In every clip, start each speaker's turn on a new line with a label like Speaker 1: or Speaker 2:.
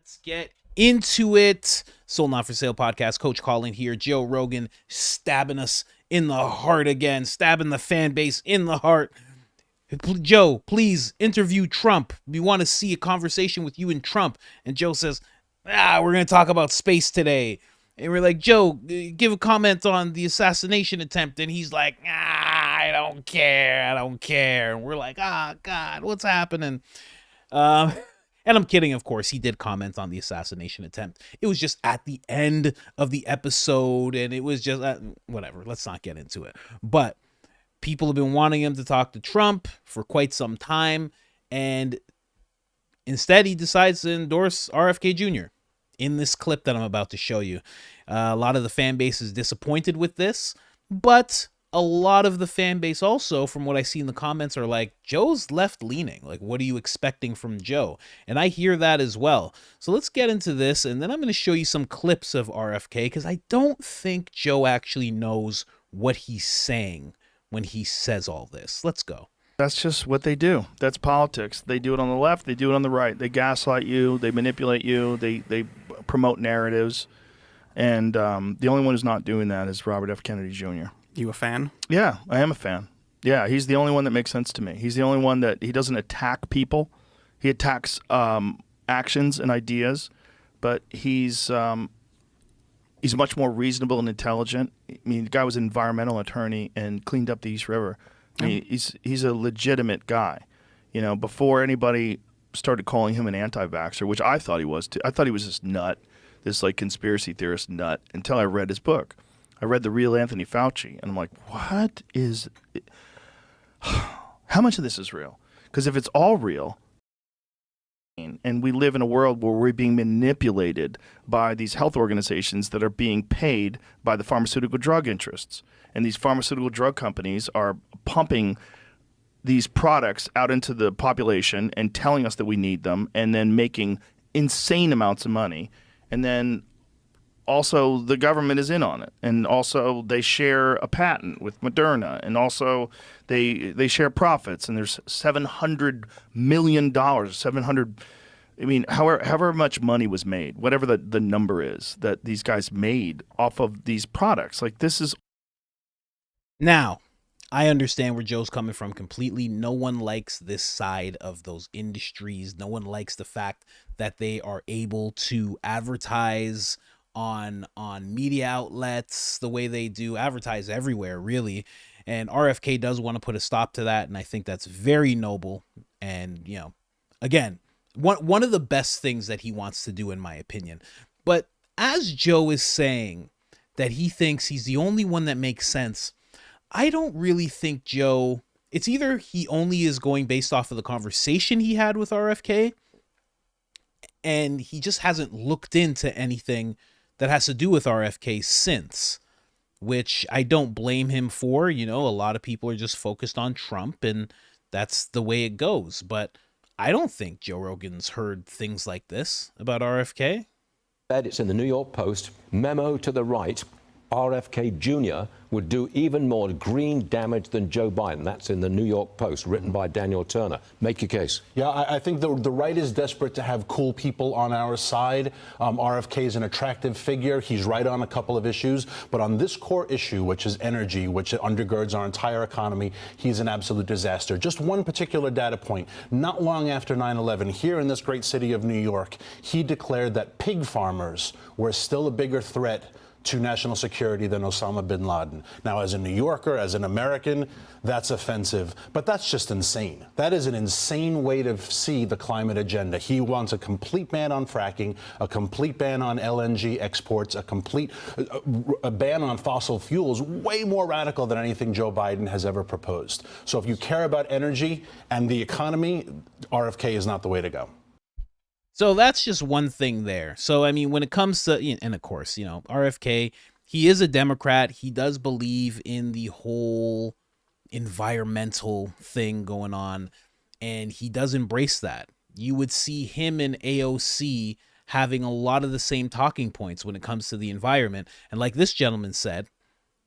Speaker 1: Let's get into it. Sold Not For Sale podcast. Coach Colin here. Joe Rogan stabbing us in the heart again. Stabbing the fan base in the heart. Joe, please interview Trump. We want to see a conversation with you and Trump. And Joe says, we're going to talk about space today. And we're like, Joe, give a comment on the assassination attempt. And he's like, I don't care. And we're like, God, what's happening? And I'm kidding, of course. He did comment on the assassination attempt. It was just at the end of the episode, and it was just whatever. Let's not get into it. But people have been wanting him to talk to Trump for quite some time, and instead he decides to endorse RFK Jr. in this clip that I'm about to show you. A lot of the fan base is disappointed with this, but a lot of the fan base also, from what I see in the comments, are like, Joe's left-leaning. Like, what are you expecting from Joe? And I hear that as well. So let's get into this, and then I'm going to show you some clips of RFK, because I don't think Joe actually knows what he's saying when he says all this. Let's go.
Speaker 2: That's just what they do. That's politics. They do it on the left. They do it on the right. They gaslight you. They manipulate you. They promote narratives. And the only one who's not doing that is Robert F. Kennedy Jr.
Speaker 3: You a fan?
Speaker 2: Yeah, I am a fan. Yeah, he's the only one that makes sense to me. He's the only one that he doesn't attack people. He attacks actions and ideas, but he's much more reasonable and intelligent. I mean, the guy was an environmental attorney and cleaned up the East River. I mean, he's a legitimate guy. You know, before anybody started calling him an anti-vaxxer, which I thought he was too. I thought he was this nut, this like conspiracy theorist nut, until I read his book. I read The Real Anthony Fauci, and I'm like, what is it? How much of this is real? Because if it's all real, and we live in a world where we're being manipulated by these health organizations that are being paid by the pharmaceutical drug interests, and these pharmaceutical drug companies are pumping these products out into the population and telling us that we need them, and then making insane amounts of money, and then also the government is in on it, and also they share a patent with Moderna, and also they share profits, and there's $700 million, however much money was made, whatever the number is that these guys made off of these products. Like, this is...
Speaker 1: Now, I understand where Joe's coming from completely. No one likes this side of those industries. No one likes the fact that they are able to advertise on media outlets the way they do, advertise everywhere, really. And RFK does want to put a stop to that, and I think that's very noble. And, you know, again, one of the best things that he wants to do, in my opinion. But as Joe is saying that he thinks he's the only one that makes sense, I don't really think Joe... It's either he only is going based off of the conversation he had with RFK, and he just hasn't looked into anything that has to do with RFK since, which I don't blame him for. You know, a lot of people are just focused on Trump, and that's the way it goes. But I don't think Joe Rogan's heard things like this about RFK.
Speaker 4: It's in the New York Post, memo to the right, RFK Jr. would do even more green damage than Joe Biden. That's in the New York Post, written by Daniel Turner. Make your case.
Speaker 5: Yeah, I think the right is desperate to have cool people on our side. RFK is an attractive figure. He's right on a couple of issues. But on this core issue, which is energy, which undergirds our entire economy, he's an absolute disaster. Just one particular data point. Not long after 9/11, here in this great city of New York, he declared that pig farmers were still a bigger threat to national security than Osama bin Laden. Now, as a New Yorker, as an American, that's offensive, but that's just insane. That is an insane way to see the climate agenda. He wants a complete ban on fracking, a complete ban on LNG exports, a complete a ban on fossil fuels, way more radical than anything Joe Biden has ever proposed. So if you care about energy and the economy, RFK is not the way to go.
Speaker 1: So that's just one thing there. So, I mean, when it comes to, and of course, you know, RFK, he is a Democrat. He does believe in the whole environmental thing going on, and he does embrace that. You would see him and AOC having a lot of the same talking points when it comes to the environment. And like this gentleman said,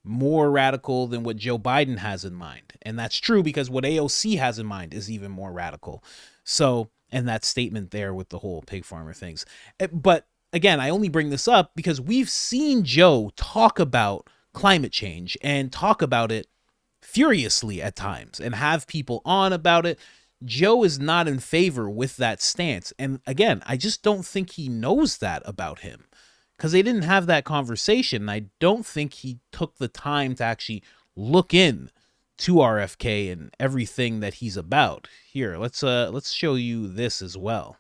Speaker 1: more radical than what Joe Biden has in mind. And that's true, because what AOC has in mind is even more radical. So, and that statement there with the whole pig farmer things. But again, I only bring this up because we've seen Joe talk about climate change and talk about it furiously at times and have people on about it. Joe is not in favor with that stance. And again, I just don't think he knows that about him because they didn't have that conversation. I don't think he took the time to actually look in to RFK and everything that he's about. Here, let's show you this as well.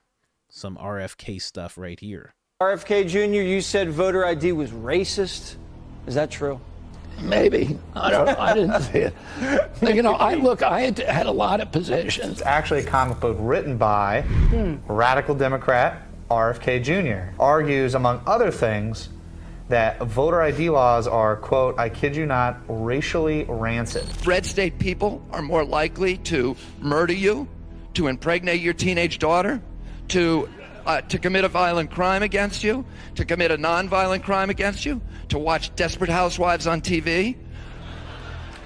Speaker 1: Some RFK stuff right here.
Speaker 3: RFK Jr., you said voter ID was racist. Is that true?
Speaker 6: Maybe. I didn't see it. You know, I had a lot of positions.
Speaker 7: It's actually a comic book written by radical Democrat RFK Jr. Argues, among other things, that voter ID laws are, quote, I kid you not, racially rancid.
Speaker 8: Red state people are more likely to murder you, to impregnate your teenage daughter, to commit a violent crime against you, to commit a non-violent crime against you, to watch Desperate Housewives on TV,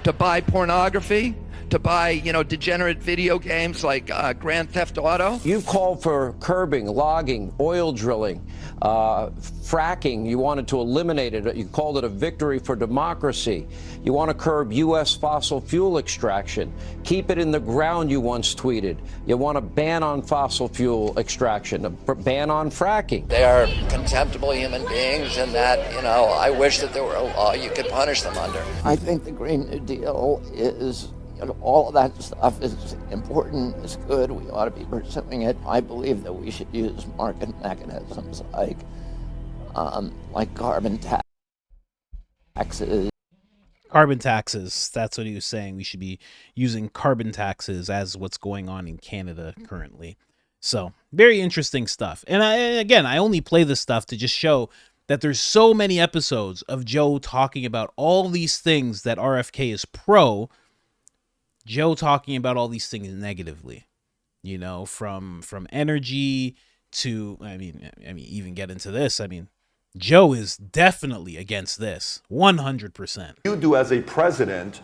Speaker 8: to buy pornography, to buy, degenerate video games like Grand Theft Auto.
Speaker 6: You've called for curbing, logging, oil drilling, fracking. You wanted to eliminate it. You called it a victory for democracy. You want to curb U.S. fossil fuel extraction. Keep it in the ground, you once tweeted. You want to ban on fossil fuel extraction, a ban on fracking.
Speaker 8: They are contemptible human beings, and that, I wish that there were a law you could punish them under.
Speaker 6: I think the Green New Deal is, all of that stuff is important, it's good, we ought to be pursuing it. I believe that we should use market mechanisms like carbon taxes.
Speaker 1: Carbon taxes, that's what he was saying. We should be using carbon taxes as what's going on in Canada currently. So, very interesting stuff. And I only play this stuff to just show that there's so many episodes of Joe talking about all these things that RFK is pro, Joe talking about all these things negatively, from energy to, I mean, even get into this. I mean, Joe is definitely against this, 100%.
Speaker 9: You do as a president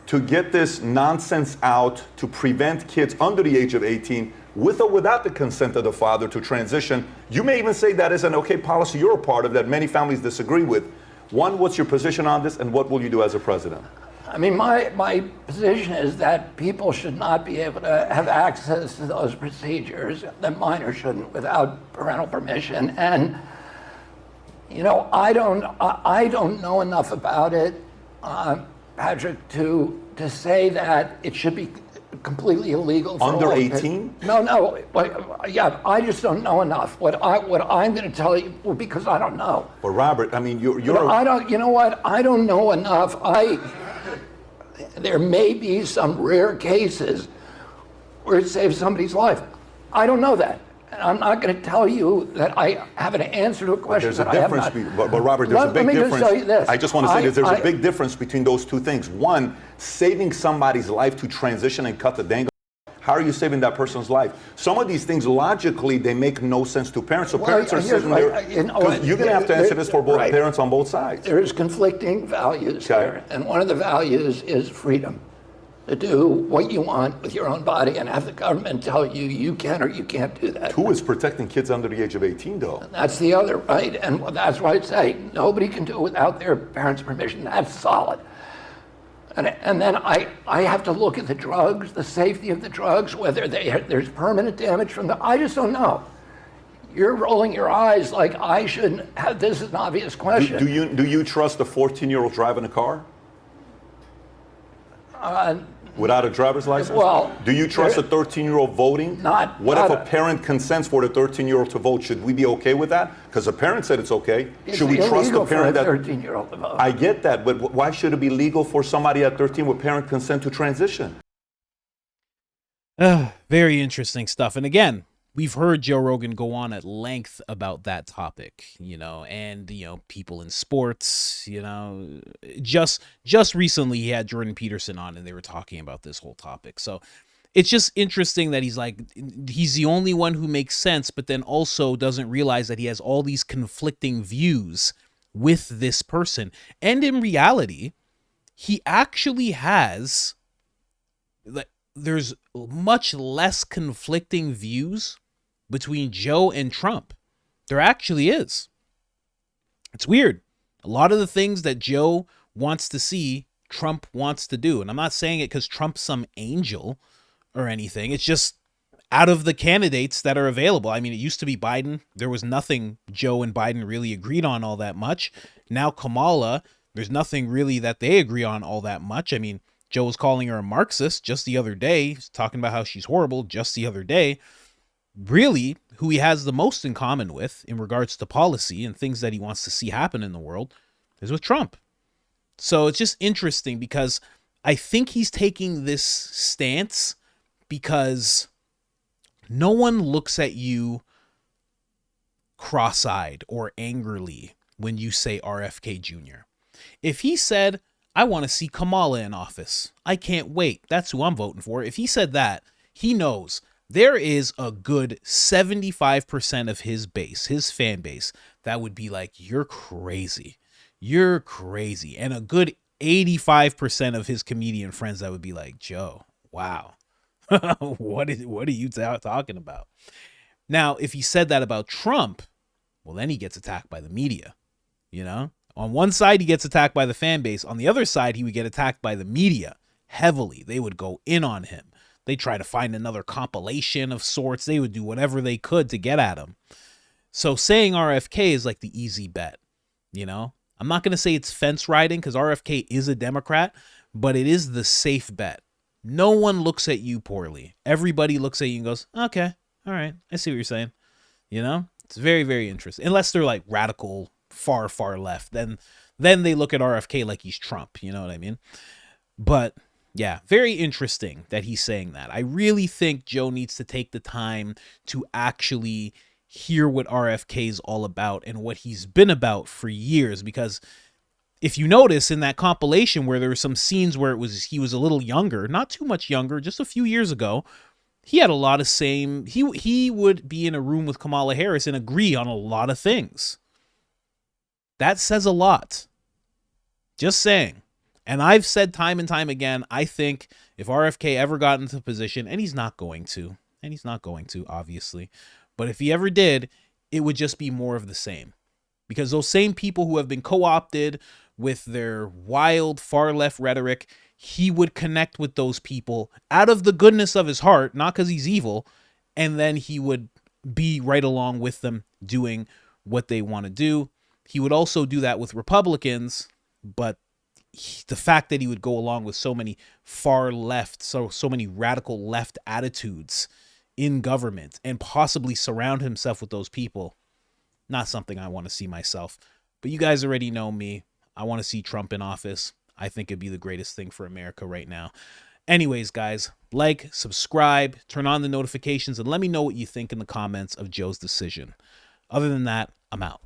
Speaker 9: to get this nonsense out to prevent kids under the age of 18 with or without the consent of the father to transition. You may even say that is an okay policy you're a part of that many families disagree with. One, what's your position on this, and what will you do as a president?
Speaker 6: I mean, my position is that people should not be able to have access to those procedures, that minors shouldn't, without parental permission. And, I don't know enough about it, Patrick, to say that it should be completely illegal for
Speaker 9: under
Speaker 6: all
Speaker 9: 18?
Speaker 6: No. Yeah, I just don't know enough. What I'm going to tell you, well, because I don't know.
Speaker 9: But Robert, I mean, you're.
Speaker 6: I don't. You know what? I don't know enough. There may be some rare cases where it saves somebody's life. I don't know that. And I'm not going to tell you that I have an answer to a question that I have not.
Speaker 9: But Robert, there's a big difference.
Speaker 6: Just tell you this.
Speaker 9: I just want to say there's a big difference between those two things. One, saving somebody's life to transition and cut the dang. How are you saving that person's life? Some of these things, logically, they make no sense to parents. So parents are sitting there, because you're going to have to answer this for both parents on both sides.
Speaker 6: There's conflicting values here, and one of the values is freedom to do what you want with your own body and have the government tell you you can or you can't do that.
Speaker 9: Who is protecting kids under the age of 18, though?
Speaker 6: And that's the other, right? And that's why I say nobody can do it without their parents' permission. That's solid. And then I have to look at the drugs, the safety of the drugs, whether there's permanent damage from I just don't know. You're rolling your eyes like I shouldn't have. This is an obvious question.
Speaker 9: Do you trust a 14-year-old driving a car? Without a driver's license?
Speaker 6: Well,
Speaker 9: do you trust a 13-year-old voting? What if a parent consents for the 13-year-old to vote? Should we be okay with that? Because a parent said it's okay. Should we trust the parent that
Speaker 6: 13-year-old to vote?
Speaker 9: I get that, but why should it be legal for somebody at 13 with parent consent to transition?
Speaker 1: Very interesting stuff. And again, we've heard Joe Rogan go on at length about that topic, and, people in sports, just recently he had Jordan Peterson on and they were talking about this whole topic. So it's just interesting that he's the only one who makes sense, but then also doesn't realize that he has all these conflicting views with this person. And in reality, he actually has, there's much less conflicting views between Joe and Trump. There actually is. It's weird. A lot of the things that Joe wants to see, Trump wants to do. And I'm not saying it because Trump's some angel or anything. It's just out of the candidates that are available. I mean, it used to be Biden. There was nothing Joe and Biden really agreed on all that much. Now Kamala, there's nothing really that they agree on all that much. I mean, Joe was calling her a Marxist just the other day. He's talking about how she's horrible just the other day. Really, who he has the most in common with in regards to policy and things that he wants to see happen in the world is with Trump. So it's just interesting because I think he's taking this stance because no one looks at you cross-eyed or angrily when you say RFK Jr. If he said, I want to see Kamala in office, I can't wait, that's who I'm voting for. If he said that, he knows there is a good 75% of his base, his fan base, that would be like, you're crazy. You're crazy. And a good 85% of his comedian friends that would be like, Joe, wow. What are you talking about? Now, if he said that about Trump, well, then he gets attacked by the media. You know, on one side, he gets attacked by the fan base. On the other side, he would get attacked by the media heavily. They would go in on him. They try to find another compilation of sorts. They would do whatever they could to get at him. So saying RFK is like the easy bet. You know, I'm not going to say it's fence riding because RFK is a Democrat, but it is the safe bet. No one looks at you poorly. Everybody looks at you and goes, okay, all right, I see what you're saying. You know, it's very, very interesting. Unless they're like radical, far, far left. Then they look at RFK like he's Trump. You know what I mean? But yeah, very interesting that he's saying that. I really think Joe needs to take the time to actually hear what RFK is all about and what he's been about for years, because if you notice in that compilation where there were some scenes where he was a little younger, not too much younger, just a few years ago, he had a lot of same. He would be in a room with Kamala Harris and agree on a lot of things. That says a lot. Just saying. And I've said time and time again, I think if RFK ever got into position, and he's not going to, obviously, but if he ever did, it would just be more of the same. Because those same people who have been co-opted with their wild far left rhetoric, he would connect with those people out of the goodness of his heart, not because he's evil, and then he would be right along with them doing what they want to do. He would also do that with Republicans, but the fact that he would go along with so many far left, so many radical left attitudes in government and possibly surround himself with those people, not something I want to see myself. But you guys already know me. I want to see Trump in office. I think it'd be the greatest thing for America right now. Anyways, guys, like, subscribe, turn on the notifications, and let me know what you think in the comments of Joe's decision. Other than that, I'm out.